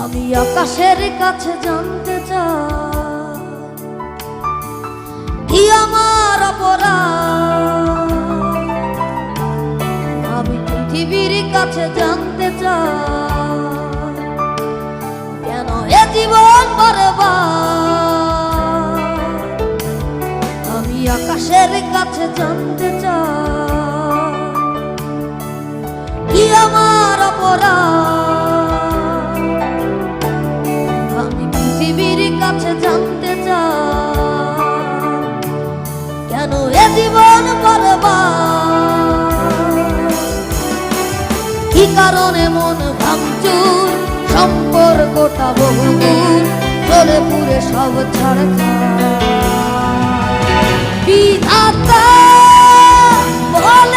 আমি আকাশের কাছে জানতে চাই কি আমার অপরাধ। আমি পৃথিবীর কাছে জানতে চাই কেন এ জীবন বরবাদ। আমি আকাশের কাছে জানতে চাই কি আমার অপরাধ। আমি পৃথিবীর কাছে জানতে চাই কেন এ জীবন বরবাদ। কি কারণে মন ভাঙচুর, সম্পর্কটা বহুদূর, চলে পুরে সব ছাড়খাড়। বিধাতা বলে